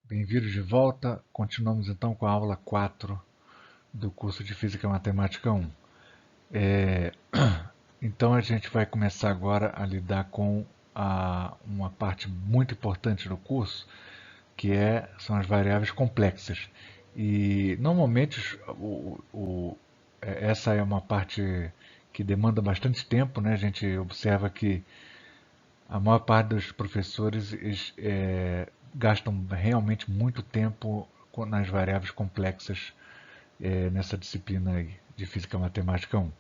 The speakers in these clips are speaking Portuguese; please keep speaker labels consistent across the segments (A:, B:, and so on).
A: Bem-vindos de volta. Continuamos então com a aula 4 do curso de Física e Matemática 1. Então a gente vai começar agora a lidar com uma parte muito importante do curso, que são as variáveis complexas. E normalmente essa é uma parte que demanda bastante tempo, né? A gente observa que a maior parte dos professores gastam realmente muito tempo nas variáveis complexas nessa disciplina aí de Física Matemática 1.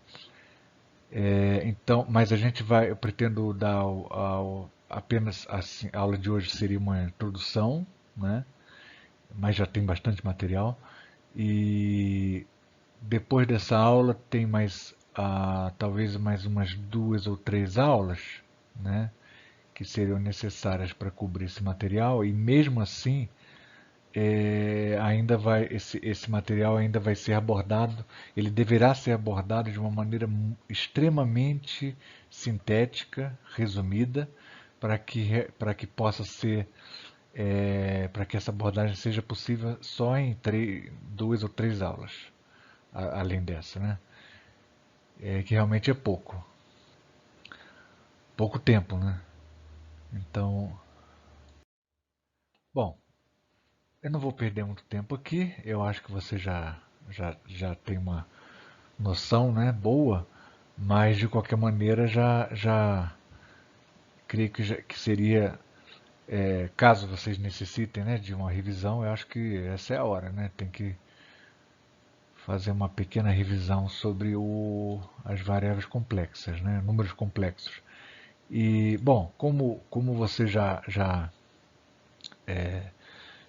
A: Então, mas eu pretendo dar apenas assim, a aula de hoje seria uma introdução, né? Mas já tem bastante material. E depois dessa aula tem talvez mais umas 2 ou 3 aulas, né? Que seriam necessárias para cobrir esse material, e mesmo assim esse material ainda vai ser abordado, ele deverá ser abordado de uma maneira extremamente sintética, resumida, para que possa ser para que essa abordagem seja possível só em 2 ou 3 aulas, além dessa, né? Que realmente é pouco tempo, né? Então, bom, eu não vou perder muito tempo aqui. Eu acho que você já tem uma noção, né, boa, mas de qualquer maneira já creio que seria, caso vocês necessitem, né, de uma revisão, eu acho que essa é a hora, né? Tem que fazer uma pequena revisão sobre as variáveis complexas, né, números complexos. E, bom, como você já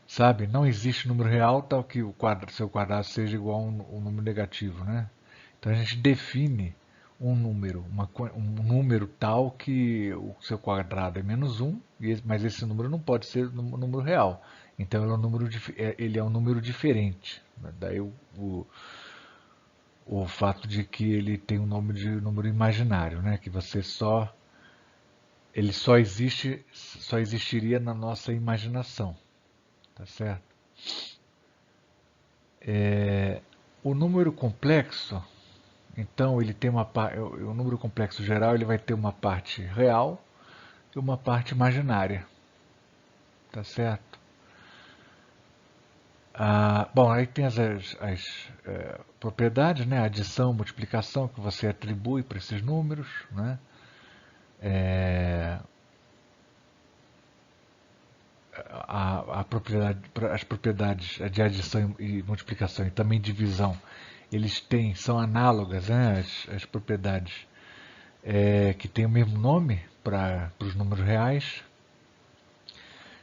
A: sabe, não existe número real tal que seu quadrado seja igual a um número negativo, né? Então a gente define um número, um número tal que o seu quadrado é -1, mas esse número não pode ser um número real. Então ele é um número diferente. Daí o fato de que ele tem um nome de número imaginário, né? Que ele só existiria na nossa imaginação, tá certo? O número complexo, então ele tem o número complexo geral, ele vai ter uma parte real e uma parte imaginária, tá certo? Bom, aí tem as propriedades, né? Adição, multiplicação que você atribui para esses números, né? É, as propriedades de adição e multiplicação e também divisão, são análogas, né? As propriedades que têm o mesmo nome para os números reais,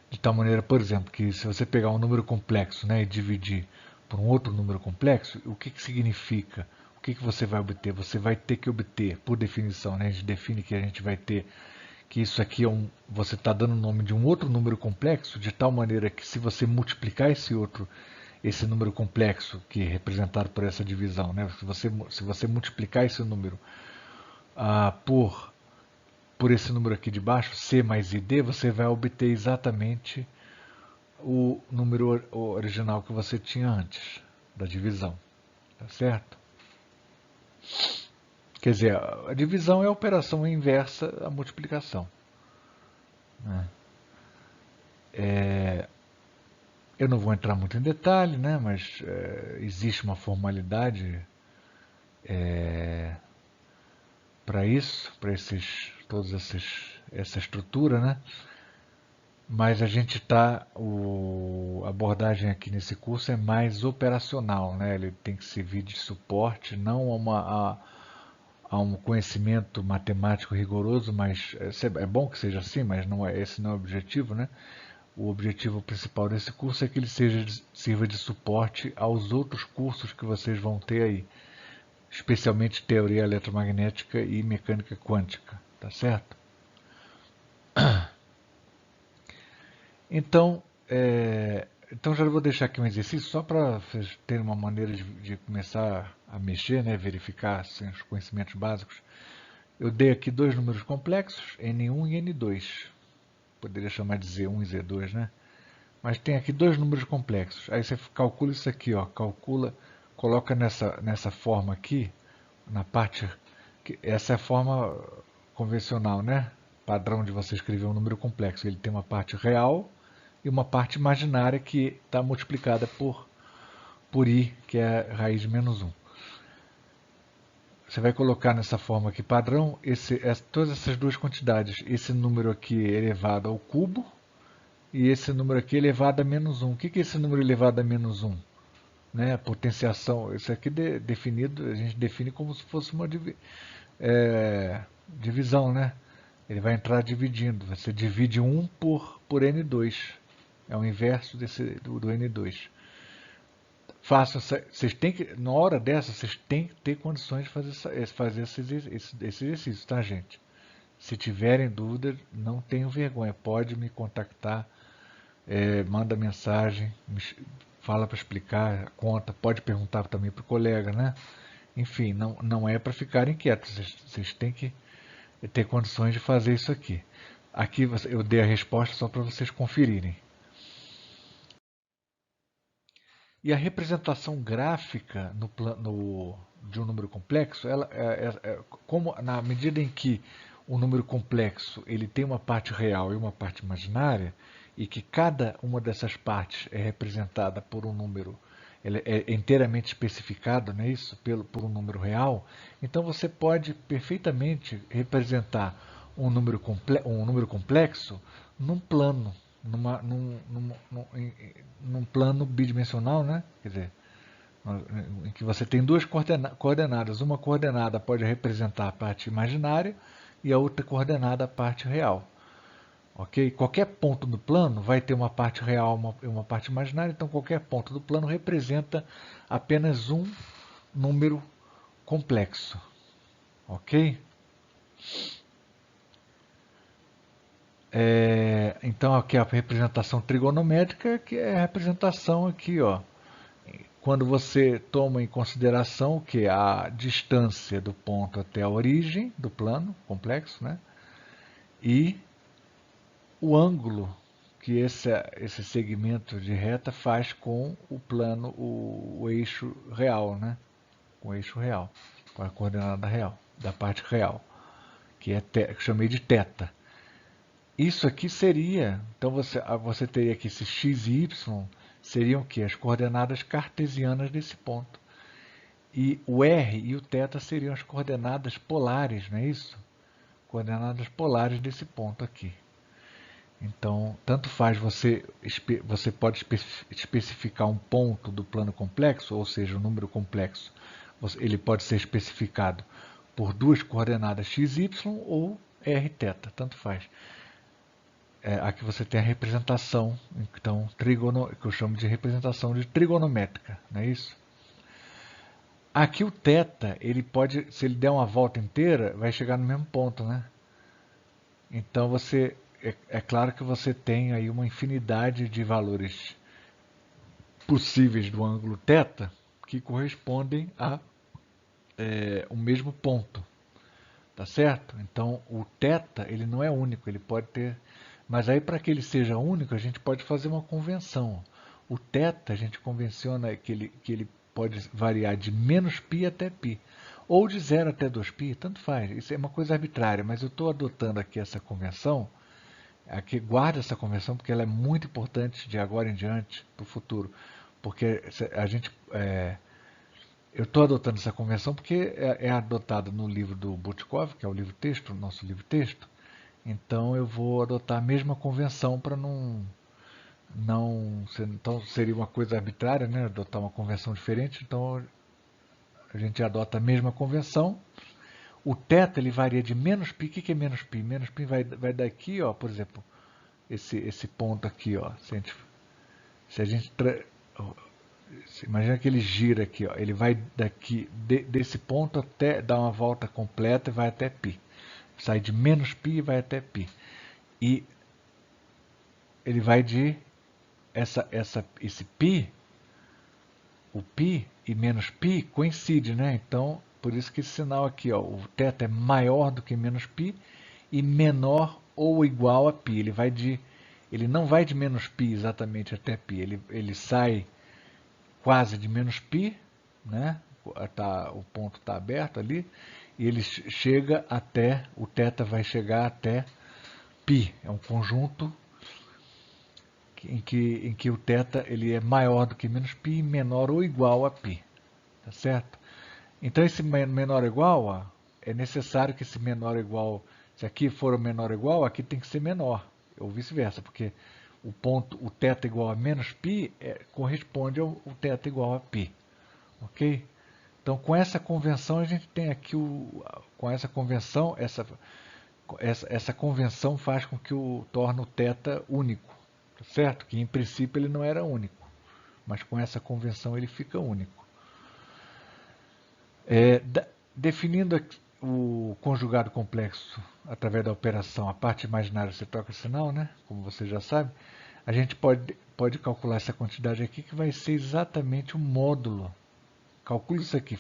A: de tal maneira, por exemplo, que se você pegar um número complexo, né, e dividir por um outro número complexo, o que significa? O que você vai obter? Você vai ter que obter, por definição, né, a gente define que a gente vai ter que isso aqui você está dando o nome de um outro número complexo, de tal maneira que se você multiplicar esse número complexo que é representado por essa divisão, né, se você multiplicar esse número por esse número aqui de baixo, C mais ID, você vai obter exatamente o número original que você tinha antes da divisão, tá certo? Quer dizer, a divisão é a operação inversa à multiplicação, né? Eu não vou entrar muito em detalhe, né, mas existe uma formalidade para isso, para essa estrutura, né? Mas a abordagem aqui nesse curso é mais operacional, né? Ele tem que servir de suporte, não a um conhecimento matemático rigoroso, mas é bom que seja assim, mas esse não é o objetivo, né? O objetivo principal desse curso é que ele sirva de suporte aos outros cursos que vocês vão ter aí, especialmente teoria eletromagnética e mecânica quântica, tá certo? Então, então já vou deixar aqui um exercício só para vocês terem uma maneira de começar a mexer, né, verificar assim, os conhecimentos básicos. Eu dei aqui 2 números complexos, N1 e N2. Poderia chamar de Z1 e Z2, né? Mas tem aqui dois números complexos. Aí você calcula isso aqui, ó, calcula, coloca nessa forma aqui, na parte, essa é a forma convencional, né? Padrão de você escrever um número complexo. Ele tem uma parte real e uma parte imaginária que está multiplicada por i, que é a raiz de menos 1. Você vai colocar nessa forma aqui padrão todas essas duas quantidades. Esse número aqui elevado ao cubo e esse número aqui elevado a menos 1. O que é esse número elevado a menos 1? Né? A potenciação, isso aqui definido, a gente define como se fosse uma divisão, né? Ele vai entrar dividindo. Você divide 1 por N2. É o inverso do N2. Façam, vocês têm que, na hora dessa, vocês têm que ter condições de fazer esse exercício, tá, gente? Se tiverem dúvida, não tenham vergonha, pode me contactar, manda mensagem, fala para explicar, conta, pode perguntar também para o colega, né? Enfim, não é para ficarem quietos, vocês têm que ter condições de fazer isso aqui. Aqui eu dei a resposta só para vocês conferirem. E a representação gráfica de um número complexo, como na medida em que o número complexo ele tem uma parte real e uma parte imaginária, e que cada uma dessas partes é representada por um número, ele é inteiramente especificado, não é isso? Por um número real, então você pode perfeitamente representar um número complexo num plano, num plano bidimensional, né? Quer dizer, em que você tem duas coordenadas. Uma coordenada pode representar a parte imaginária e a outra coordenada a parte real. Ok? Qualquer ponto do plano vai ter uma parte real e uma parte imaginária, então qualquer ponto do plano representa apenas um número complexo. Ok? Então aqui a representação trigonométrica, que é a representação aqui, ó, quando você toma em consideração que a distância do ponto até a origem do plano complexo, né, e o ângulo que esse segmento de reta faz com o plano, o eixo real, né, com o eixo real, com a coordenada real, da parte real, que que chamei de θ. Isso aqui seria, então você teria aqui esse x e y, seriam o quê? As coordenadas cartesianas desse ponto. E o r e o θ seriam as coordenadas polares, não é isso? Coordenadas polares desse ponto aqui. Então, tanto faz você pode especificar um ponto do plano complexo, ou seja, um número complexo, ele pode ser especificado por duas coordenadas x, y ou r, θ, tanto faz. Aqui você tem a representação, então, que eu chamo de representação de trigonométrica, não é isso? Aqui o θ, ele pode, se ele der uma volta inteira, vai chegar no mesmo ponto, né? Então é claro que você tem aí uma infinidade de valores possíveis do ângulo θ que correspondem a o mesmo ponto, tá certo? Então o θ ele não é único, ele pode ter, mas aí para que ele seja único a gente pode fazer uma convenção. O θ a gente convenciona que ele pode variar de menos π até π, ou de 0 até 2π, tanto faz. Isso é uma coisa arbitrária, mas eu estou adotando aqui essa convenção. Aqui, guarda essa convenção porque ela é muito importante de agora em diante para o futuro, porque a gente eu estou adotando essa convenção porque é adotada no livro do Butkov, que é o livro-texto, o nosso livro-texto. Então eu vou adotar a mesma convenção para então seria uma coisa arbitrária, né? Adotar uma convenção diferente. Então a gente adota a mesma convenção. O θ ele varia de menos π. O que é menos π? Menos π vai daqui, ó, por exemplo, esse ponto aqui, ó. Se a gente imagina que ele gira aqui, ó, ele vai daqui desse ponto até dar uma volta completa e vai até π. Sai de menos π e vai até π. E ele vai de esse π, o π e menos π coincide, né? Então, por isso que esse sinal aqui, ó, o θ é maior do que menos π e menor ou igual a π. Ele vai de ele não vai de menos π exatamente até π, ele sai quase de menos π, né? O ponto está aberto ali, e ele chega até, o θ vai chegar até π, é um conjunto em que o θ ele é maior do que menos π, menor ou igual a π, tá certo? Então esse menor ou igual, é necessário que esse menor ou igual, se aqui for o menor ou igual, aqui tem que ser menor, ou vice-versa, porque o ponto, o θ igual a menos π, corresponde ao θ igual a π, ok? Então com essa convenção a gente tem aqui, com essa convenção, essa convenção faz com que torne o θ único, tá certo? Que em princípio ele não era único, mas com essa convenção ele fica único. Definindo o conjugado complexo através da operação, a parte imaginária você troca o sinal, né? Como você já sabe, a gente pode calcular essa quantidade aqui que vai ser exatamente o módulo. Calcula isso aqui,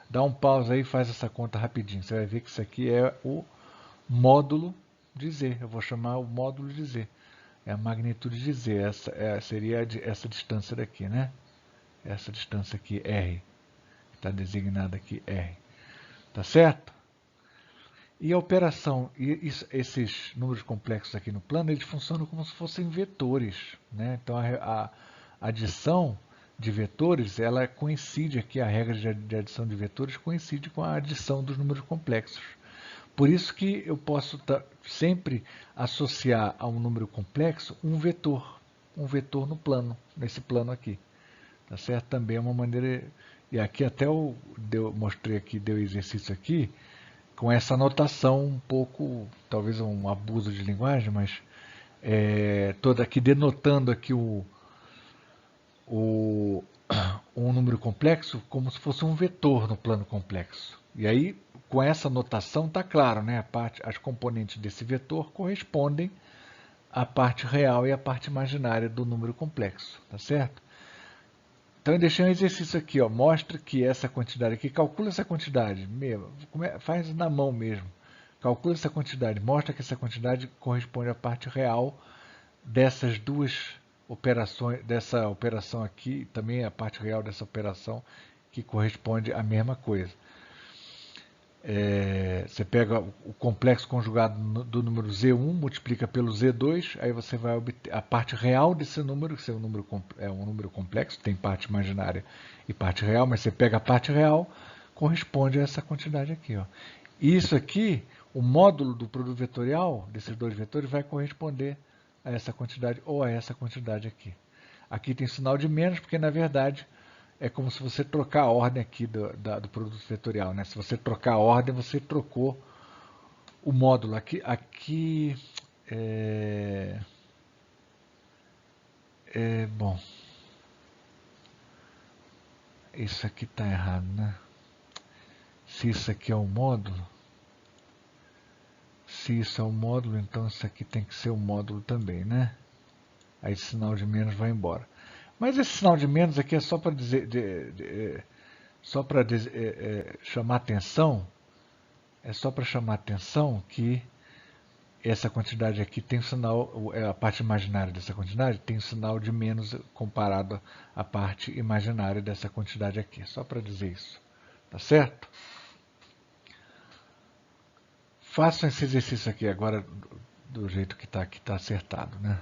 A: dá um pause aí e faz essa conta rapidinho. Você vai ver que isso aqui é o módulo de Z. Eu vou chamar o módulo de Z. É a magnitude de Z. Seria essa distância daqui, né? Essa distância aqui, R. Está designada aqui R. Tá certo? E a operação, esses números complexos aqui no plano, eles funcionam como se fossem vetores, né? Então a adição de vetores, ela coincide aqui, a regra de adição de vetores coincide com a adição dos números complexos. Por isso que eu posso sempre associar a um número complexo um vetor no plano, nesse plano aqui. Tá certo? Também é uma maneira. E aqui até eu mostrei aqui, deu exercício aqui, com essa notação um pouco, talvez um abuso de linguagem, mas toda aqui denotando aqui um número complexo como se fosse um vetor no plano complexo. E aí, com essa notação, está claro, né? As componentes desse vetor correspondem à parte real e à parte imaginária do número complexo, tá certo? Então eu deixei um exercício aqui, ó, mostra que essa quantidade aqui, calcula essa quantidade, faz na mão mesmo, calcula essa quantidade, mostra que essa quantidade corresponde à parte real dessas duas operações, dessa operação aqui, também a parte real dessa operação, que corresponde à mesma coisa. Você pega o complexo conjugado do número Z1, multiplica pelo Z2, aí você vai obter a parte real desse número, que é um número complexo, tem parte imaginária e parte real, mas você pega a parte real, corresponde a essa quantidade aqui. Ó. E isso aqui, o módulo do produto vetorial, desses dois vetores, vai corresponder a essa quantidade ou a essa quantidade aqui. Aqui tem sinal de menos, porque na verdade é como se você trocar a ordem aqui do produto vetorial, né? Se você trocar a ordem, você trocou o módulo. Aqui bom, isso aqui está errado, né? Se isso aqui é o módulo, se isso é o módulo, então isso aqui tem que ser o módulo também, né? Aí esse sinal de menos vai embora. Mas esse sinal de menos aqui é só para dizer, chamar atenção, que essa quantidade aqui tem um sinal, a parte imaginária dessa quantidade tem um sinal de menos comparado à parte imaginária dessa quantidade aqui. Só para dizer isso. Tá certo? Façam esse exercício aqui agora do jeito que está aqui, está acertado, né?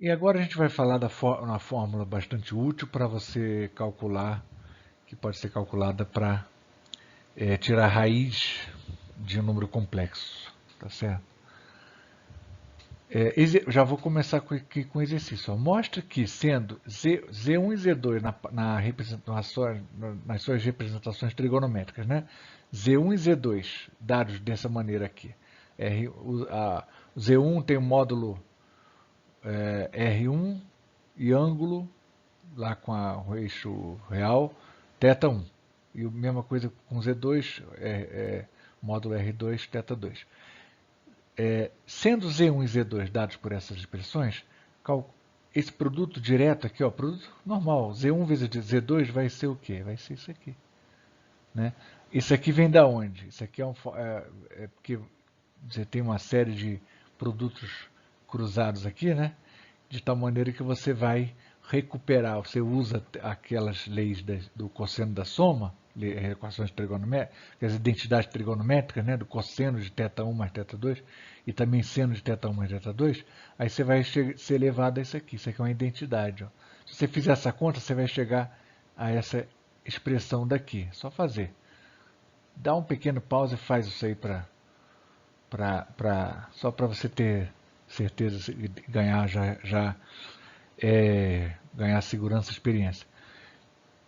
A: E agora a gente vai falar uma fórmula bastante útil para você calcular, que pode ser calculada para tirar a raiz de um número complexo, tá certo? Já vou começar aqui com o exercício. Ó. Mostra que, sendo Z1 e Z2 nas suas representações trigonométricas, né? Z1 e Z2 dados dessa maneira aqui. O Z1 tem um módulo R1 e ângulo, lá com o eixo real, θ1. E a mesma coisa com Z2, módulo R2, θ2. Sendo Z1 e Z2 dados por essas expressões, esse produto direto aqui, ó, produto normal, Z1 vezes Z2 vai ser o quê? Vai ser isso aqui. né? Isso aqui vem da onde? Isso aqui é porque você tem uma série de produtos cruzados aqui, né? De tal maneira que você vai recuperar, você usa aquelas leis do cosseno da soma, equações trigonométricas, as identidades trigonométricas, né, do cosseno de θ1 mais θ2, e também seno de θ1 mais θ2, aí você vai ser levado a isso aqui é uma identidade. Ó. Se você fizer essa conta, você vai chegar a essa expressão daqui, só fazer. Dá um pequeno pause e faz isso aí só para você ter certeza de ganhar ganhar segurança e experiência.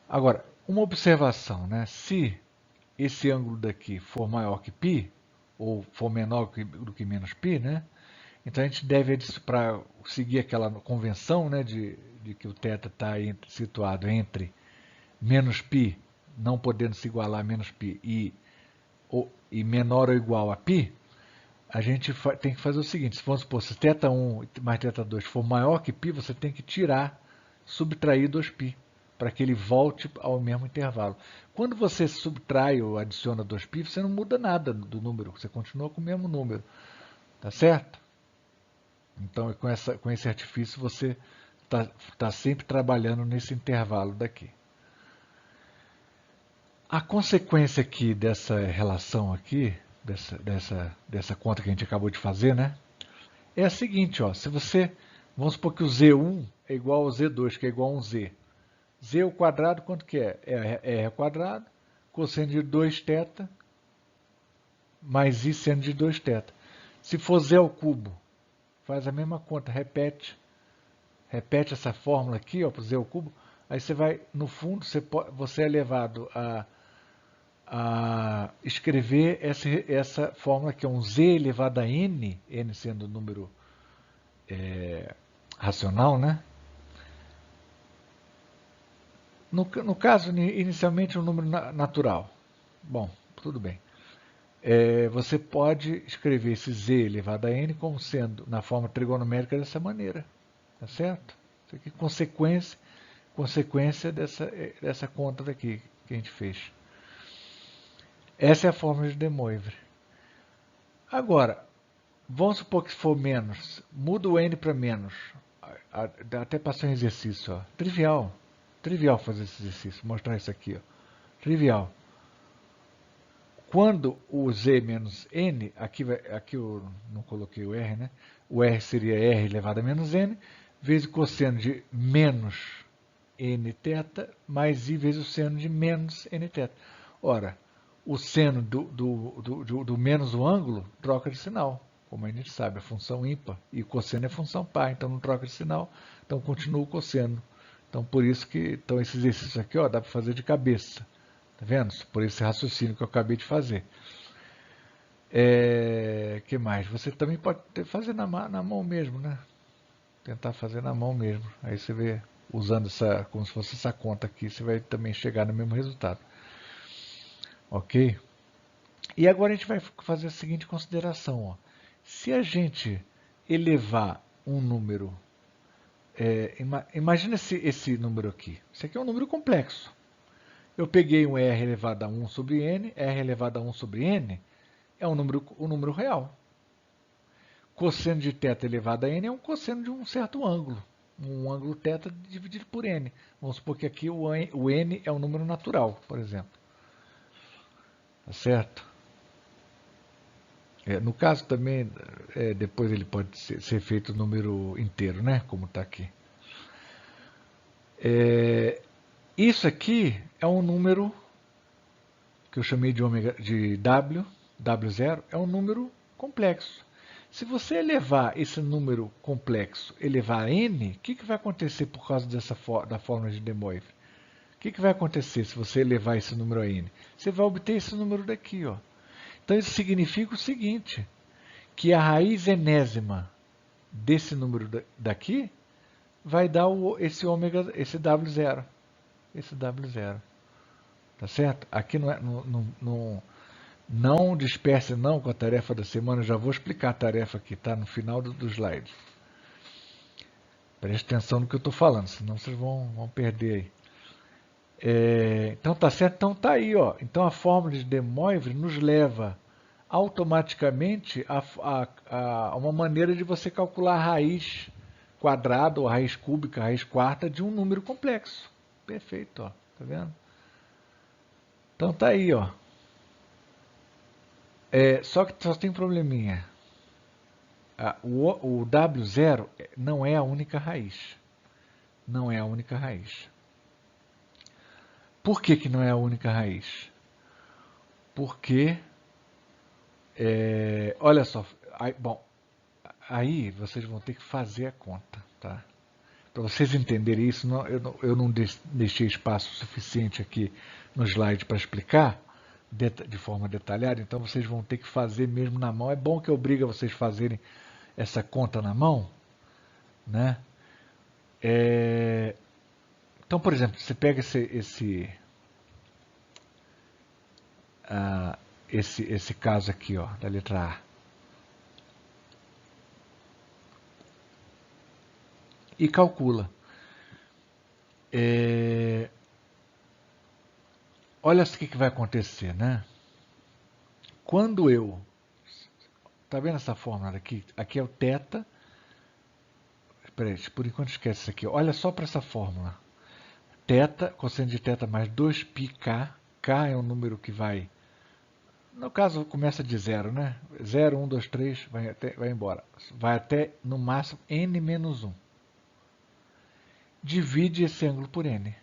A: Agora, uma observação, né? Se esse ângulo daqui for maior que π, ou for menor do que menos π, né? Então a gente deve, para seguir aquela convenção, né, de que o θ está situado entre menos π, não podendo se igualar a menos π, e menor ou igual a π, a gente tem que fazer o seguinte, se vamos supor, se θ1 mais θ2 for maior que π, você tem que subtrair 2π, para que ele volte ao mesmo intervalo. Quando você subtrai ou adiciona 2π, você não muda nada do número, você continua com o mesmo número, tá certo? Então, com esse artifício, você está sempre trabalhando nesse intervalo daqui. A consequência aqui dessa relação aqui, dessa conta que a gente acabou de fazer, né? É a seguinte, ó, se você, vamos supor que o Z1 é igual ao Z2, que é igual a um Z. Z ao quadrado, quanto que é? É R ao quadrado, cosseno de 2θ, mais I seno de 2θ. Se for Z ao cubo, faz a mesma conta, repete essa fórmula aqui, para o Z ao cubo, aí você vai, no fundo, você é levado a escrever essa fórmula que é um Z elevado a N, N sendo o número racional, né? No caso, inicialmente, um número natural. Bom, tudo bem. Você pode escrever esse Z elevado a N como sendo, na forma trigonométrica, dessa maneira. Tá certo? Isso aqui é consequência dessa conta daqui que a gente fez. Essa é a fórmula de De Moivre. Agora, vamos supor que se for menos, muda o N para menos. Até passar um exercício. Ó. Trivial fazer esse exercício, mostrar isso aqui. Ó. Trivial. Quando o Z menos N, aqui eu não coloquei o R, né? O R seria R elevado a menos N, vezes o cosseno de menos Nθ, mais I vezes o seno de menos Nθ. Ora, o seno do menos o ângulo troca de sinal. Como a gente sabe, a função ímpar. E o cosseno é função par, então não troca de sinal. Então continua o cosseno. Então por isso que esse exercício aqui, ó, dá para fazer de cabeça. Tá vendo? Por esse raciocínio que eu acabei de fazer. Que mais? Você também pode fazer na mão mesmo, né? Tentar fazer na mão mesmo. Aí você vê, usando como se fosse essa conta aqui, você vai também chegar no mesmo resultado. Ok? E agora a gente vai fazer a seguinte consideração. Ó. Se a gente elevar um número, imagina esse número aqui. Isso aqui é um número complexo. Eu peguei um R elevado a 1 sobre N, R elevado a 1 sobre N é um número real. Cosseno de θ elevado a N é um cosseno de um certo ângulo. Um ângulo θ dividido por N. Vamos supor que aqui o N é um número natural, por exemplo. Tá certo? No caso também, depois ele pode ser feito número inteiro, né? Como está aqui. Isso aqui é um número que eu chamei de W, W0, é um número complexo. Se você elevar esse número complexo, elevar a n, o que vai acontecer por causa da fórmula de De Moivre? O que vai acontecer se você elevar esse número a n? Você vai obter esse número daqui, ó. Então isso significa o seguinte, que a raiz enésima desse número daqui vai dar esse W0. Esse W0. Tá certo? Aqui não disperse não com a tarefa da semana, eu já vou explicar a tarefa aqui, tá? No final do slide. Preste atenção no que eu estou falando, senão vocês vão perder aí. Então tá certo, então tá aí, ó. Então a fórmula de De Moivre nos leva automaticamente a uma maneira de você calcular a raiz quadrada, ou raiz cúbica, raiz quarta de um número complexo. Perfeito, ó. Tá vendo? Então tá aí, ó. Só que só tem um probleminha. O W0 não é a única raiz. Não é a única raiz. Por que não é a única raiz? Porque, olha só, bom, aí vocês vão ter que fazer a conta, tá? Para vocês entenderem isso, eu não deixei espaço suficiente aqui no slide para explicar de forma detalhada, então vocês vão ter que fazer mesmo na mão. É bom que obriga vocês a fazerem essa conta na mão, né? Então, por exemplo, você pega esse caso aqui, ó, da letra A, e calcula. Olha o que vai acontecer, né? Quando eu... Tá vendo essa fórmula aqui? Aqui é o θ. Espera aí, por enquanto esquece isso aqui. Olha só para essa fórmula. Θ, cosseno de θ mais 2πk. K é um número que vai... No caso, começa de 0, né? 0, 1, 2, 3, vai embora. Vai até, no máximo, n menos 1. Divide esse ângulo por n.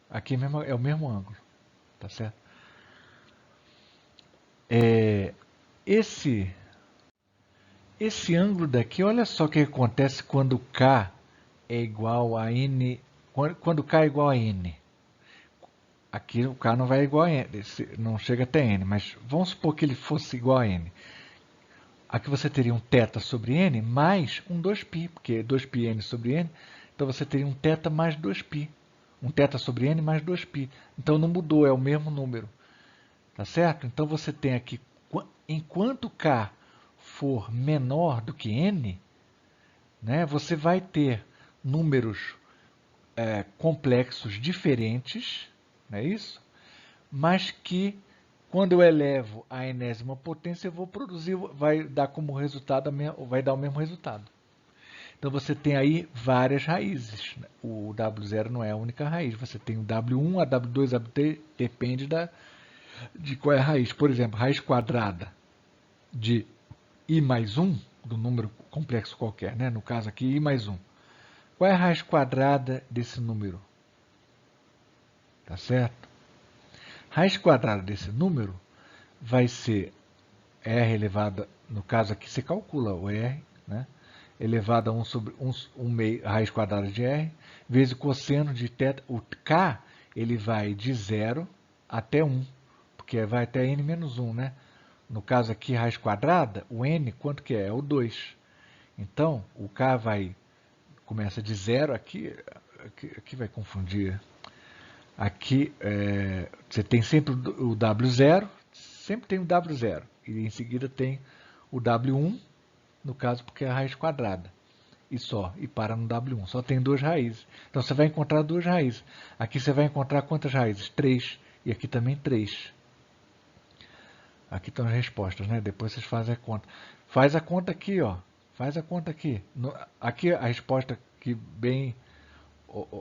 A: Aqui é o mesmo ângulo. Tá certo? Esse ângulo daqui, olha só o que acontece quando K é igual a n. Quando K é igual a n. Aqui o K não vai igual a n, não chega até n, mas vamos supor que ele fosse igual a n. Aqui você teria um θ sobre n mais um 2π, porque 2πn sobre n, então você teria um θ mais 2π. Um θ sobre n mais 2π. Então não mudou, é o mesmo número. Tá certo? Então você tem aqui, enquanto K for menor do que n, né, você vai ter números complexos diferentes, não é isso? Mas que, quando eu elevo a enésima potência, eu vou produzir, vai dar como resultado, vai dar o mesmo resultado. Então você tem aí várias raízes. O W0 não é a única raiz. Você tem o W1, a W2, a W3, depende de qual é a raiz. Por exemplo, raiz quadrada de I mais 1, do número complexo qualquer, né? No caso aqui, I mais 1. Qual é a raiz quadrada desse número? Tá certo? Raiz quadrada desse número vai ser R elevado, no caso aqui você calcula o R, né? Elevado a 1 sobre 1 meio, raiz quadrada de R, vezes o cosseno de θ. O K ele vai de 0 até 1, porque vai até n menos 1, né? No caso aqui, raiz quadrada, o n, quanto que é? É o 2. Então, o K começa de 0, aqui vai confundir. Aqui você tem sempre o W0, sempre tem o W0, e em seguida tem o W1, no caso porque é a raiz quadrada, e para no W1, só tem duas raízes. Então você vai encontrar duas raízes. Aqui você vai encontrar quantas raízes? 3, e aqui também 3. Aqui estão as respostas, né? Depois vocês fazem a conta. Faz a conta aqui, ó. Faz a conta aqui. Aqui a resposta que bem...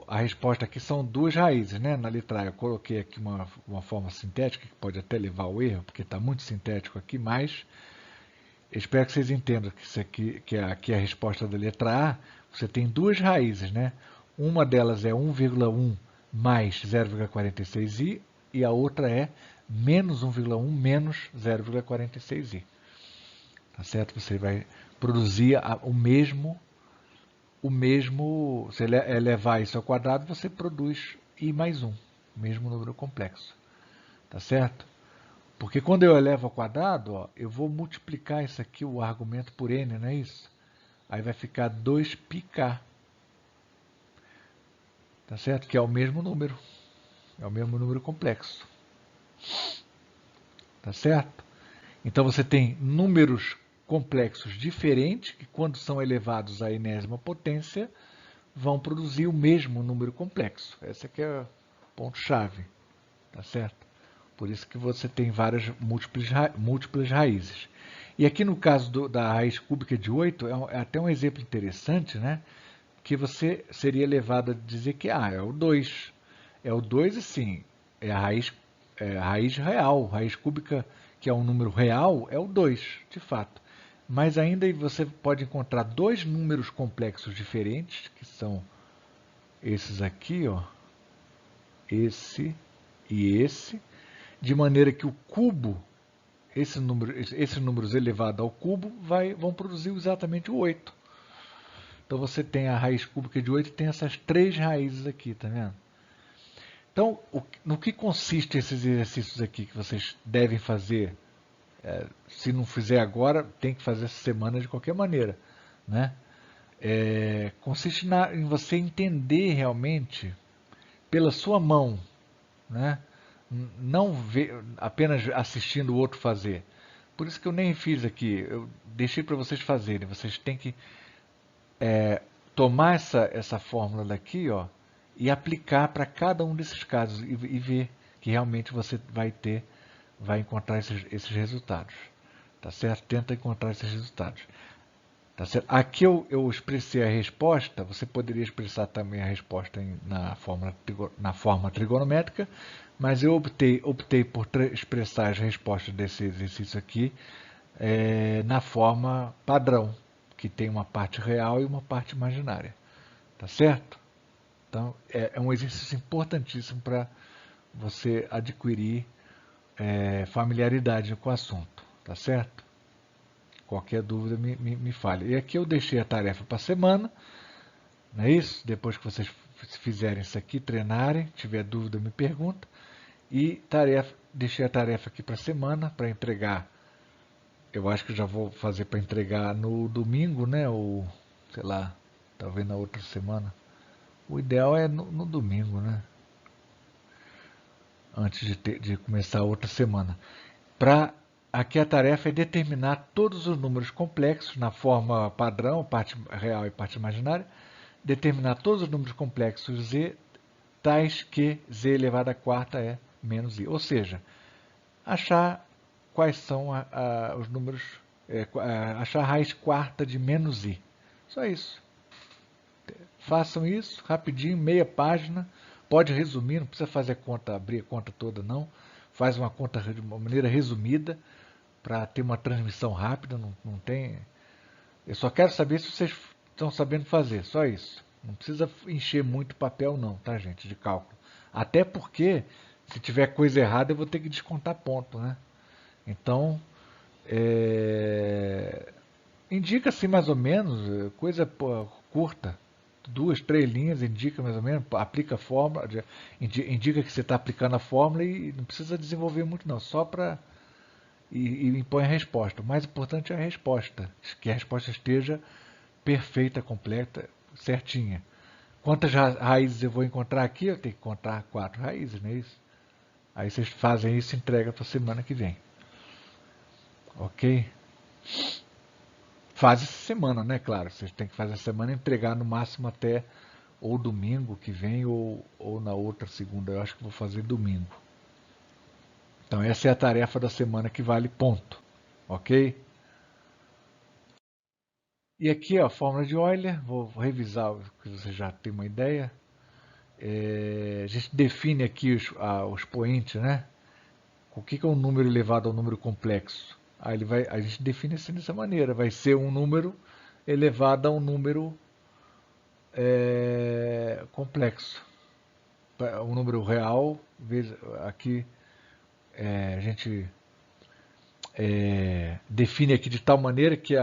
A: A resposta aqui são duas raízes, né? Na letra A eu coloquei aqui uma forma sintética, que pode até levar ao erro, porque está muito sintético aqui, mas eu espero que vocês entendam que isso aqui é a resposta da letra A. Você tem duas raízes, né? Uma delas é 1,1 mais 0,46i e a outra é menos 1,1 menos 0,46i. Tá certo? Você vai produzir se elevar isso ao quadrado, você produz i mais 1, o mesmo número complexo. Tá certo? Porque quando eu elevo ao quadrado, ó, eu vou multiplicar isso aqui, o argumento, por n, não é isso? Aí vai ficar 2πk. Tá certo? Que é o mesmo número. É o mesmo número complexo. Tá certo? Então você tem números complexos diferentes que, quando são elevados à enésima potência, vão produzir o mesmo número complexo. Essa aqui é ponto-chave, tá certo? Por isso que você tem várias múltiplas raízes. E aqui no caso da raiz cúbica de 8, é até um exemplo interessante, né? Que você seria levado a dizer que é o 2. É o 2 e sim, é a raiz real, raiz cúbica, que é um número real, é o 2, de fato. Mas ainda você pode encontrar dois números complexos diferentes, que são esses aqui, ó, esse e esse, de maneira que o cubo, esses números elevados ao cubo, vão produzir exatamente o 8. Então você tem a raiz cúbica de 8 e tem essas três raízes aqui, tá vendo? Então, no que consiste esses exercícios aqui que vocês devem fazer? Se não fizer agora, tem que fazer essa semana de qualquer maneira, né? Consiste em você entender realmente pela sua mão, né? Não ver, apenas assistindo o outro fazer. Por isso que eu nem fiz aqui, eu deixei para vocês fazerem. Vocês têm que tomar essa fórmula daqui, ó, e aplicar para cada um desses casos e ver que realmente você vai encontrar esses resultados. Tá certo? Tenta encontrar esses resultados. Tá certo? Aqui eu expressei a resposta, você poderia expressar também a resposta na forma trigonométrica, mas eu optei por expressar as respostas desse exercício aqui na forma padrão, que tem uma parte real e uma parte imaginária. Tá certo? Então, é um exercício importantíssimo para você adquirir familiaridade com o assunto. Tá certo? Qualquer dúvida me fale. E aqui eu deixei a tarefa para a semana, não é isso? Depois que vocês fizerem isso aqui, treinarem, tiver dúvida me pergunta. E deixei a tarefa aqui para a semana, para entregar. Eu acho que já vou fazer para entregar no domingo, né? Ou, sei lá, talvez na outra semana. O ideal é no domingo, né? Antes de começar a outra semana. Aqui a tarefa é determinar todos os números complexos na forma padrão, parte real e parte imaginária, determinar todos os números complexos z, tais que z elevado à quarta é menos i. Ou seja, achar quais são os números, achar a raiz quarta de menos i. Só isso. Façam isso rapidinho, meia página. Pode resumir, não precisa fazer a conta, abrir a conta toda não. Faz uma conta de uma maneira resumida para ter uma transmissão rápida, não tem. Eu só quero saber se vocês estão sabendo fazer, só isso. Não precisa encher muito papel não, tá, gente, de cálculo. Até porque, se tiver coisa errada, eu vou ter que descontar ponto, né? Então, indica assim mais ou menos, coisa curta, 2, 3 linhas, indica mais ou menos, aplica a fórmula, indica que você está aplicando a fórmula e não precisa desenvolver muito não, só para e impõe a resposta. O mais importante é a resposta, que a resposta esteja perfeita, completa, certinha. Quantas raízes eu vou encontrar aqui? Eu tenho que encontrar 4 raízes, não é isso? Aí vocês fazem isso e entregam para a semana que vem. Ok? Faz essa semana, né? Claro, vocês têm que fazer a semana e entregar no máximo até ou domingo que vem ou na outra segunda. Eu acho que vou fazer domingo. Então essa é a tarefa da semana que vale ponto. Ok? E aqui ó, a fórmula de Euler, vou revisar que você já tem uma ideia. A gente define aqui os poentes, né? O que é um número elevado ao número complexo? A gente define assim dessa maneira, vai ser um número elevado a um número complexo. Um número real, aqui a gente define aqui de tal maneira que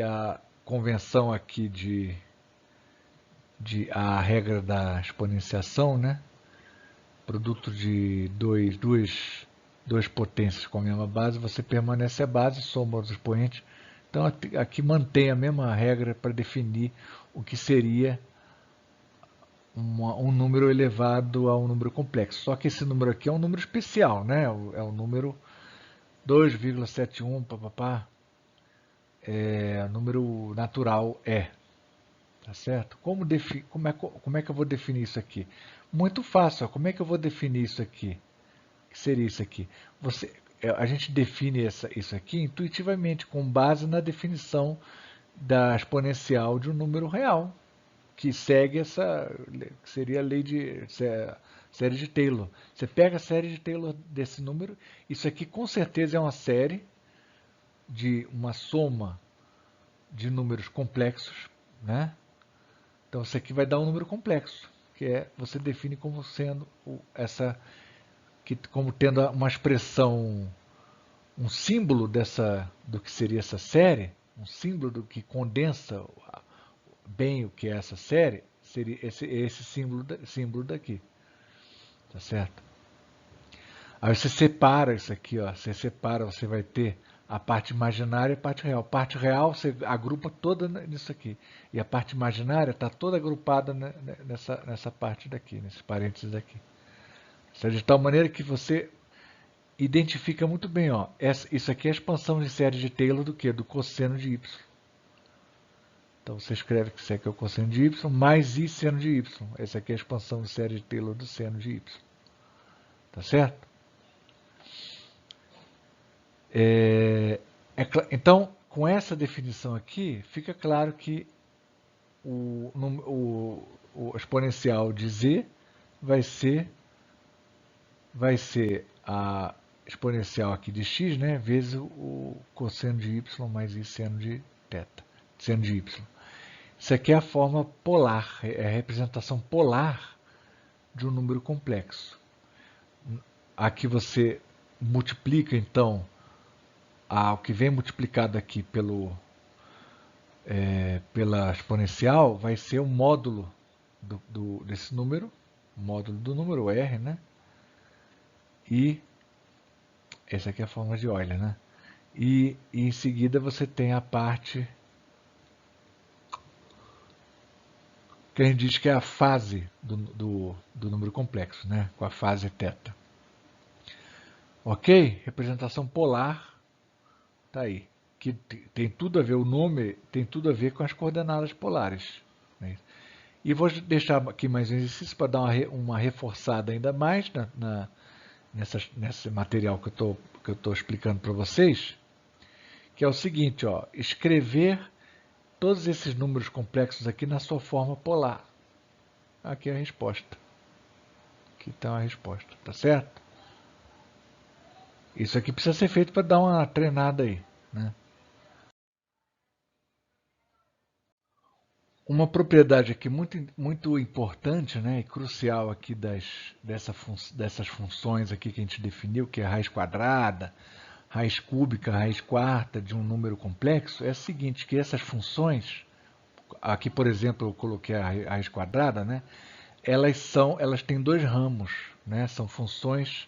A: a convenção aqui a regra da exponenciação, né? Produto de duas potências com a mesma base, você permanece a base, soma os expoentes. Então aqui mantém a mesma regra para definir o que seria um número elevado a um número complexo. Só que esse número aqui é um número especial, né? É o número 2,71, papapá. Número natural é. Tá certo? Como é que eu vou definir isso aqui? Muito fácil. Ó. Como é que eu vou definir isso aqui? O que seria isso aqui? A gente define isso aqui intuitivamente, com base na definição da exponencial de um número real, que segue que seria a lei de série de Taylor. Você pega a série de Taylor desse número, isso aqui com certeza é uma série de uma soma de números complexos, né? Então isso aqui vai dar um número complexo, que você define como sendo como tendo uma expressão, um símbolo do que seria essa série, um símbolo do que condensa bem o que é essa série, seria esse símbolo daqui. Tá certo? Aí você separa isso aqui, ó. Você separa, você vai ter a parte imaginária e a parte real. A parte real você agrupa toda nisso aqui. E a parte imaginária está toda agrupada nessa parte daqui, nesses parênteses daqui. De tal maneira que você identifica muito bem, ó. Isso aqui é a expansão de série de Taylor do quê? Do cosseno de y. Então você escreve que isso aqui é o cosseno de y mais i seno de y. Essa aqui é a expansão de série de Taylor do seno de y. Tá certo? Então, com essa definição aqui, fica claro que o exponencial de z vai ser a exponencial aqui de x, né, vezes o cosseno de y mais i seno de θ, seno de y. Isso aqui é a forma polar, é a representação polar de um número complexo. Aqui você multiplica, então, o que vem multiplicado aqui pela exponencial vai ser o módulo desse número, o módulo do número r, né? E essa aqui é a forma de Euler, né? E em seguida você tem a parte que a gente diz que é a fase do número complexo, né? Com a fase θ. Ok? Representação polar, tá aí. Que tem tudo a ver, o nome tem tudo a ver com as coordenadas polares. Né? E vou deixar aqui mais um exercício para dar uma reforçada ainda mais nesse material que eu estou explicando para vocês, que é o seguinte, ó, escrever todos esses números complexos aqui na sua forma polar. Aqui é a resposta. Aqui está a resposta, tá certo? Isso aqui precisa ser feito para dar uma treinada aí, né? Uma propriedade aqui muito importante, né, e crucial aqui dessas funções aqui que a gente definiu, que é a raiz quadrada, raiz cúbica, raiz quarta de um número complexo, é o seguinte, que essas funções, aqui por exemplo eu coloquei a raiz quadrada, né, elas têm dois ramos, né, são funções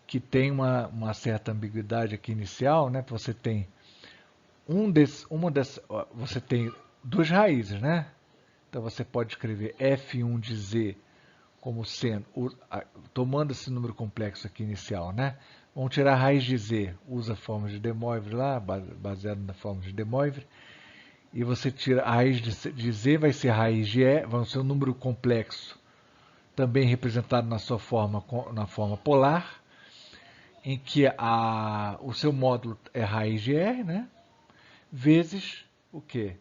A: que têm uma certa ambiguidade aqui inicial, né, você tem você tem duas raízes, né? Então você pode escrever f1 de z como sendo, tomando esse número complexo aqui inicial, né? Vamos tirar a raiz de z, usa a fórmula de De Moivre lá, baseado na fórmula de De Moivre, e você tira a raiz de z, vai ser a raiz de e, vai ser um número complexo, também representado na sua forma, na forma polar, em que o seu módulo é raiz de r, né? Vezes o quê?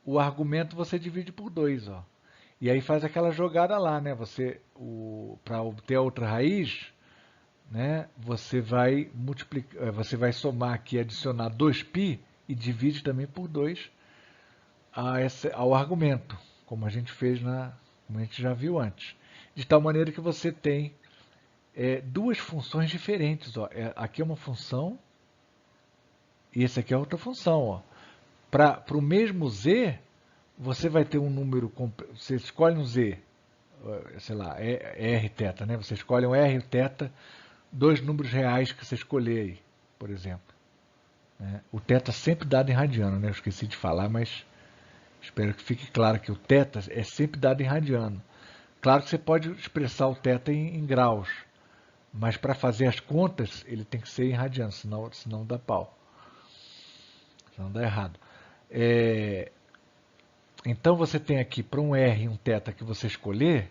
A: O argumento você divide por 2, ó. E aí faz aquela jogada lá, né? Para obter a outra raiz, né? Você vai multiplicar, você vai somar aqui, adicionar 2π e divide também por 2 ao argumento, como a gente fez como a gente já viu antes. De tal maneira que você tem duas funções diferentes, ó. Aqui é uma função e esse aqui é outra função, ó. Para o mesmo z, você vai ter um número, você escolhe um z, sei lá, r θ, né? Você escolhe um r e θ, dois números reais que você escolher aí, por exemplo. Né? O θ sempre dado em radiano, né? Eu esqueci de falar, mas espero que fique claro que o θ é sempre dado em radiano. Claro que você pode expressar o θ em graus, mas para fazer as contas ele tem que ser em radiano, senão dá pau. Senão dá errado. Então você tem aqui para um R e um θ que você escolher,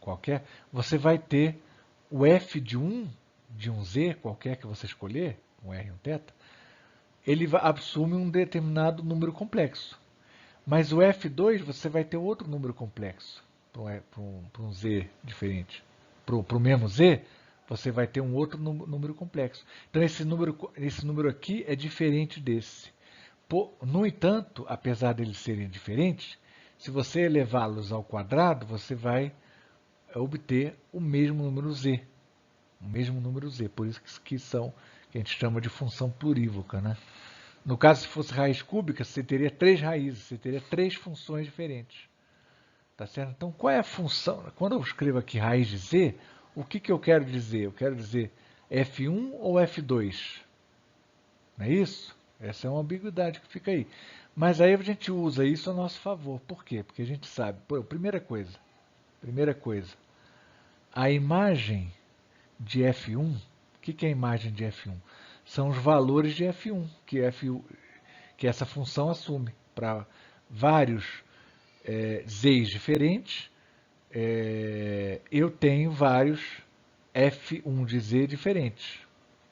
A: qualquer, você vai ter o f de um z qualquer que você escolher, um r e um θ, ele assume um determinado número complexo. Mas o f2 você vai ter outro número complexo, para um z diferente. Para o mesmo z, você vai ter um outro número complexo. Então esse número aqui é diferente desse. No entanto, apesar deles serem diferentes, se você elevá-los ao quadrado, você vai obter o mesmo número z. O mesmo número z. Por isso que a gente chama de função plurívoca, né? No caso, se fosse raiz cúbica, você teria 3 raízes, você teria 3 funções diferentes. Tá certo? Então, qual é a função? Quando eu escrevo aqui raiz de z, o que eu quero dizer? Eu quero dizer f1 ou f2? Não é isso? Essa é uma ambiguidade que fica aí. Mas aí a gente usa isso a nosso favor. Por quê? Porque a gente sabe. Primeira coisa, a imagem de f1, o que é a imagem de f1? São os valores de f1, que essa função assume para vários z's diferentes. Eu tenho vários f1 de z diferentes.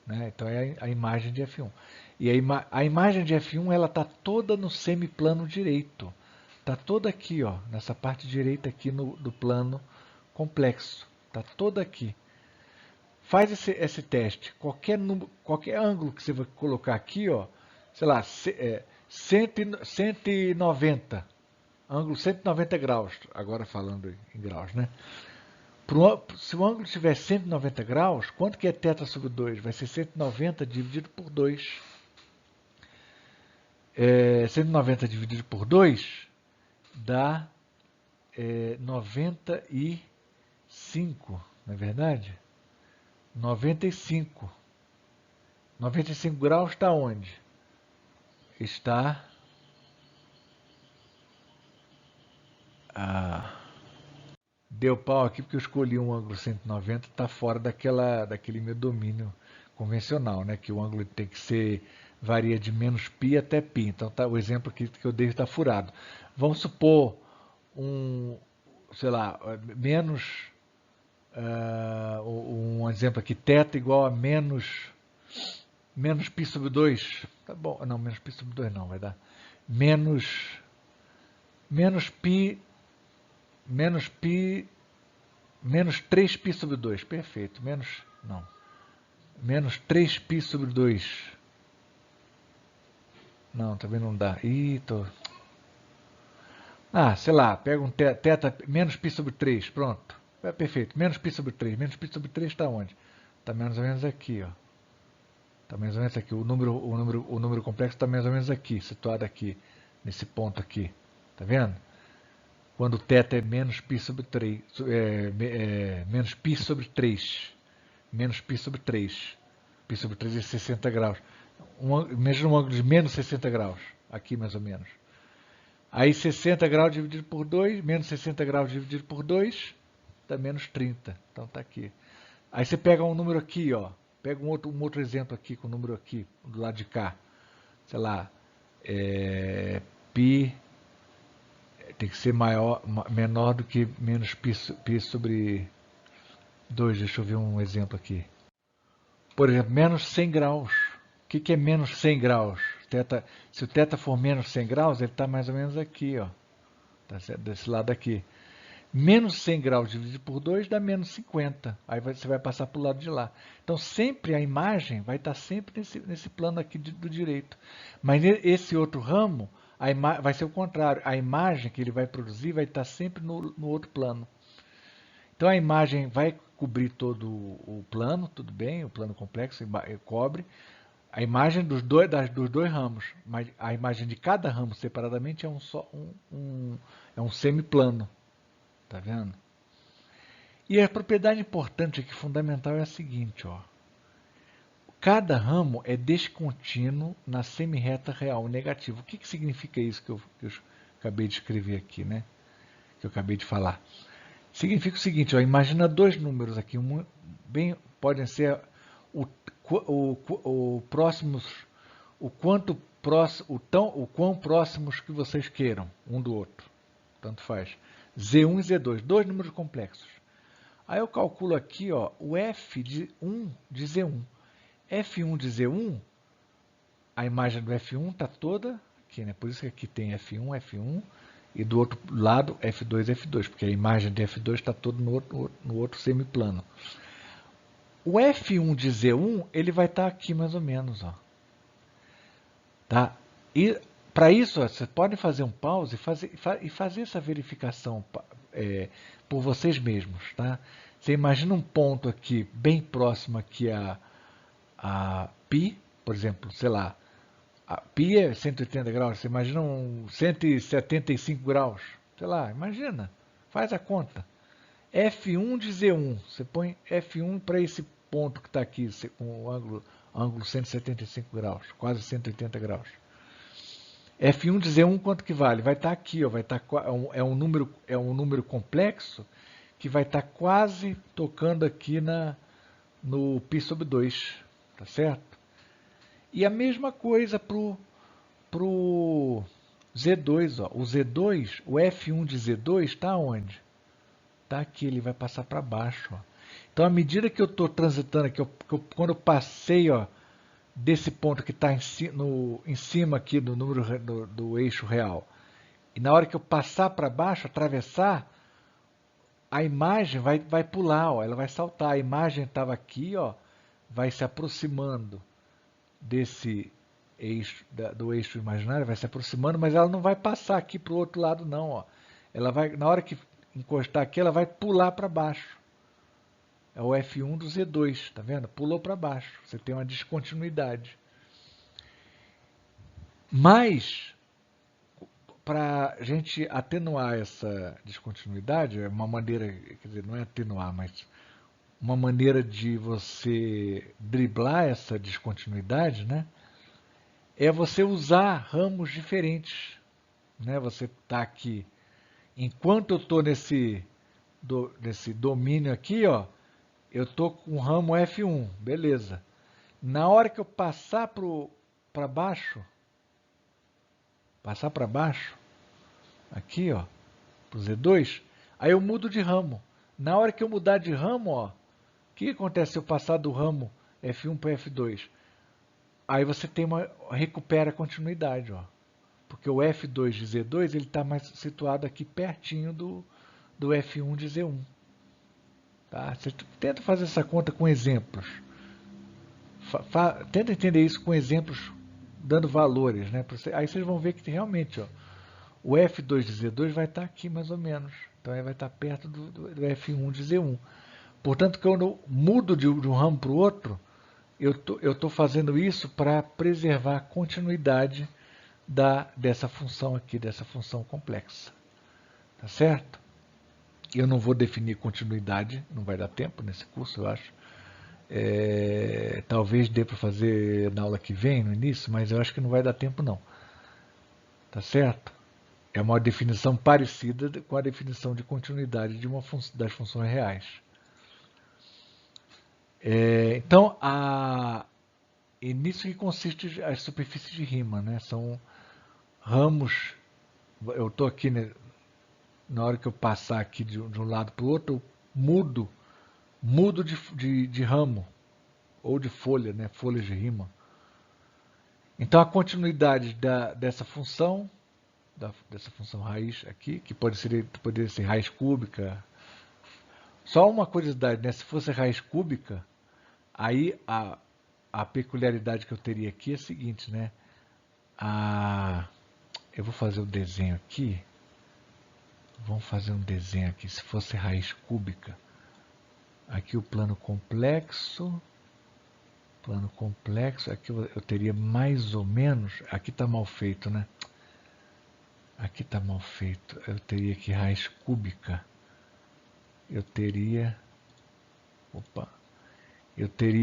A: Né? Então é a imagem de f1. E a imagem de f1 ela está toda no semiplano direito. Está toda aqui, ó, nessa parte direita aqui do plano complexo. Está toda aqui. Faz esse teste. Qualquer ângulo que você vai colocar aqui, ó, sei lá, 190. Ângulo 190 graus. Agora falando em graus, né? Se o ângulo tiver 190 graus, quanto que é θ sobre 2? Vai ser 190 dividido por 2. 190 dividido por 2 dá 95, não é verdade? 95. 95 graus está onde? Está... deu pau aqui porque eu escolhi um ângulo 190, está fora daquele meu domínio convencional, né? Que o ângulo tem que ser, varia de menos π até π. Então tá, o exemplo aqui que eu dei está furado. Vamos supor sei lá, um exemplo aqui, θ igual a menos π sobre 2. Tá bom, não, menos π sobre 2 não, vai dar menos π menos 3π sobre 2, perfeito, menos 3π sobre 2, não, também não dá, sei lá, pega um θ, menos π sobre 3, pronto, perfeito, menos π sobre 3 está onde? Está mais ou menos aqui, ó, está mais ou menos aqui, o número complexo está mais ou menos aqui, situado aqui, nesse ponto aqui, tá vendo? Quando θ é menos π sobre 3, menos π sobre 3, menos π sobre 3, π sobre 3 é 60 graus. Imagina um ângulo de menos 60 graus, aqui mais ou menos. Aí 60 graus dividido por 2, menos 60 graus dividido por 2, dá menos 30. Então está aqui. Aí você pega um número aqui, ó, pega um outro exemplo aqui, com o número aqui, do lado de cá. Sei lá, π... tem que ser menor do que menos π sobre 2. Deixa eu ver um exemplo aqui. Por exemplo, menos 100 graus. O que é menos 100 graus? Se o θ for menos 100 graus, ele está mais ou menos aqui, ó. Tá certo? Desse lado aqui. Menos 100 graus dividido por 2 dá menos 50. Aí você vai passar para o lado de lá. Então, sempre a imagem vai estar sempre nesse plano aqui do direito. Mas esse outro ramo... vai ser o contrário, a imagem que ele vai produzir vai estar sempre no outro plano. Então a imagem vai cobrir todo o plano, tudo bem, o plano complexo cobre. A imagem dos dois ramos, mas a imagem de cada ramo separadamente é um semiplano. Tá vendo? E a propriedade importante aqui, fundamental, é a seguinte, ó. Cada ramo é descontínuo na semirreta real negativa. O que significa isso que eu acabei de escrever aqui, né? Que eu acabei de falar. Significa o seguinte, ó, imagina dois números aqui, podem ser o quão próximos que vocês queiram um do outro. Tanto faz. Z1 e Z2, dois números complexos. Aí eu calculo aqui, ó, o F de 1 de Z1. F1 de Z1, a imagem do F1 está toda aqui, né? Por isso que aqui tem F1, F1, e do outro lado F2, F2, porque a imagem de F2 está toda no outro semiplano. O F1 de Z1, ele vai estar aqui mais ou menos, ó. Tá? E para isso, ó, vocês podem fazer um pause e fazer essa verificação por vocês mesmos, tá? Você imagina um ponto aqui, bem próximo aqui a π, por exemplo, sei lá, a π é 180 graus, você imagina 175 graus, sei lá, imagina, faz a conta. F1 de Z1, você põe F1 para esse ponto que está aqui, com o ângulo 175 graus, quase 180 graus. F1 de Z1 quanto que vale? Vai estar aqui, ó, é um número complexo que vai estar quase tocando aqui no π sobre 2, tá certo? E a mesma coisa para o Z2, ó. O Z2, o F1 de Z2 está onde? Está aqui, ele vai passar para baixo, ó. Então, à medida que eu estou transitando aqui, quando eu passei, ó, desse ponto que está em cima aqui do número do eixo real, e na hora que eu passar para baixo, atravessar, a imagem vai pular, ó, ela vai saltar. A imagem estava aqui, ó, vai se aproximando desse eixo, do eixo imaginário, vai se aproximando, mas ela não vai passar aqui para o outro lado, não. Ó. Ela vai, na hora que encostar aqui, ela vai pular para baixo. É o F1 do Z2, tá vendo? Pulou para baixo. Você tem uma descontinuidade. Mas, para a gente atenuar essa descontinuidade, é uma maneira, quer dizer, não é atenuar, mas uma maneira de você driblar essa descontinuidade, né? É você usar ramos diferentes. Né? Você está aqui, enquanto eu estou nesse domínio aqui, ó, eu estou com o ramo F1, beleza. Na hora que eu passar para baixo, aqui, ó, para o Z2, aí eu mudo de ramo. Na hora que eu mudar de ramo, ó, o que acontece se eu passar do ramo F1 para F2? Aí você recupera a continuidade, ó. Porque o F2 de Z2 ele está mais situado aqui pertinho do F1 de Z1. Tá? Você tenta fazer essa conta com exemplos. Tenta entender isso com exemplos dando valores. Né? Aí vocês vão ver que realmente ó, o F2 de Z2 vai estar aqui mais ou menos. Então ele vai estar perto do F1 de Z1. Portanto, quando eu mudo de um ramo para o outro, eu estou fazendo isso para preservar a continuidade dessa função aqui, dessa função complexa. Tá certo? Eu não vou definir continuidade, não vai dar tempo nesse curso, eu acho. Talvez dê para fazer na aula que vem, no início, mas eu acho que não vai dar tempo não. Tá certo? É uma definição parecida com a definição de continuidade das funções reais. Então, e nisso que consiste as superfícies de Riemann, né? São ramos. Eu estou aqui, né, na hora que eu passar aqui de um lado para o outro, eu mudo de ramo ou de folha, né? Folhas de Riemann. Então a continuidade dessa função raiz aqui, que poderia ser raiz cúbica. Só uma curiosidade, né? Se fosse raiz cúbica, aí a peculiaridade que eu teria aqui é a seguinte, né? Eu vou fazer o desenho aqui. Vamos fazer um desenho aqui. Se fosse raiz cúbica, aqui o plano complexo. Aqui eu teria mais ou menos. Aqui está mal feito, né? Aqui está mal feito. Eu teria aqui raiz cúbica. Eu teria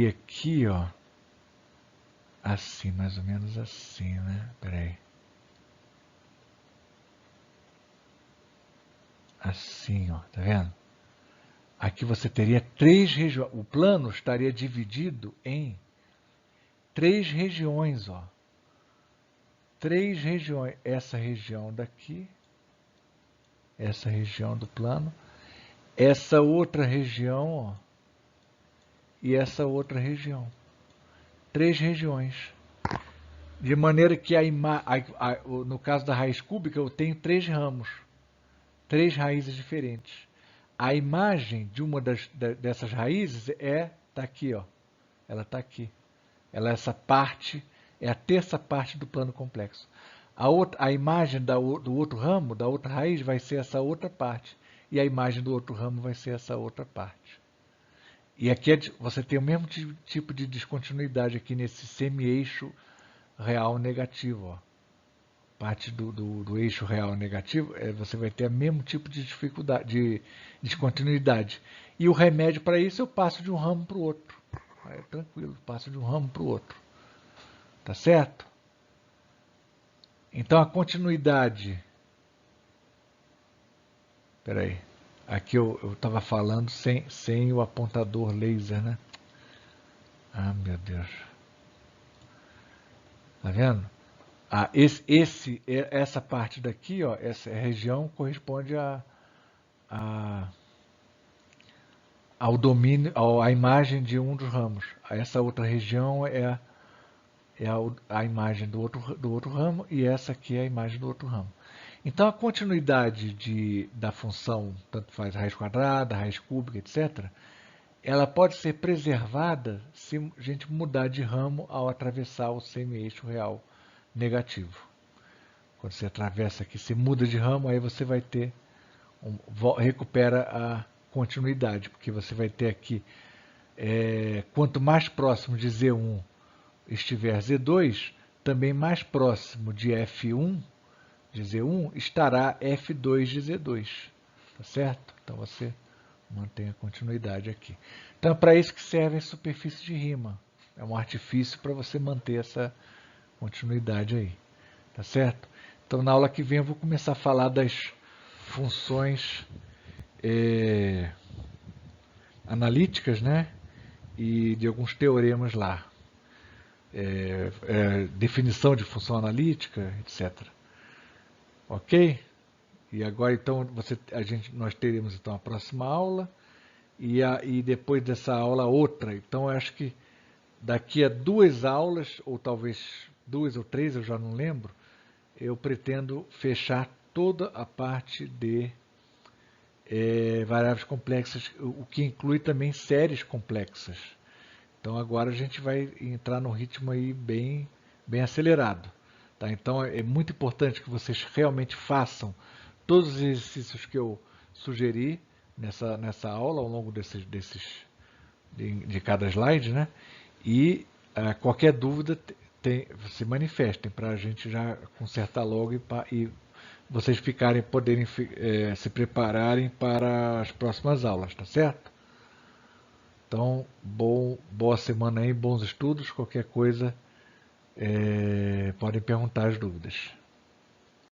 A: aqui, ó. Assim, mais ou menos assim, né? Espera aí. Assim, ó, tá vendo? Aqui você teria 3 regiões. O plano estaria dividido em 3 regiões, ó. 3 regiões. Essa região daqui, essa região do plano, essa outra região, ó, e essa outra região. 3 regiões. De maneira que no caso da raiz cúbica eu tenho 3 ramos, 3 raízes diferentes. A imagem de uma dessas raízes tá aqui, ó. Ela está aqui. Ela é essa parte, é a terça parte do plano complexo. A imagem do outro ramo, da outra raiz, vai ser essa outra parte. E a imagem do outro ramo vai ser essa outra parte. E aqui você tem o mesmo tipo de descontinuidade aqui nesse semi-eixo real negativo. Ó. Parte do eixo real negativo, você vai ter o mesmo tipo de dificuldade, de descontinuidade. E o remédio para isso eu passo de um ramo para o outro. Tranquilo, passo de um ramo para o outro. Tá certo? Então a continuidade. Espera aí. Aqui eu estava falando sem o apontador laser, né? Ah, meu Deus. Tá vendo? Ah, essa parte daqui, ó, essa região corresponde ao domínio, à imagem de um dos ramos. Essa outra região é a imagem do outro ramo e essa aqui é a imagem do outro ramo. Então a continuidade da função, tanto faz raiz quadrada, raiz cúbica, etc., ela pode ser preservada se a gente mudar de ramo ao atravessar o semi-eixo real negativo. Quando você atravessa aqui, você muda de ramo, aí você vai ter, recupera a continuidade, porque você vai ter aqui, quanto mais próximo de Z1 estiver Z2, também mais próximo de F1, de Z1, estará F2 de Z2. Tá certo? Então você mantém a continuidade aqui. Então é para isso que serve a superfície de rima. É um artifício para você manter essa continuidade aí. Tá certo? Então na aula que vem eu vou começar a falar das funções analíticas, né? E de alguns teoremas lá. Definição de função analítica, etc. Ok? E agora então nós teremos então a próxima aula e depois dessa aula outra. Então eu acho que daqui a 2 aulas, ou talvez 2 ou 3, eu já não lembro, eu pretendo fechar toda a parte de variáveis complexas, o que inclui também séries complexas. Então agora a gente vai entrar num ritmo aí bem acelerado. Tá? Então é muito importante que vocês realmente façam todos os exercícios que eu sugeri nessa aula, ao longo de cada slide, né? E qualquer dúvida se manifestem para a gente já consertar logo e vocês poderem se prepararem para as próximas aulas, tá certo? Então, boa semana aí, bons estudos, qualquer coisa podem perguntar as dúvidas.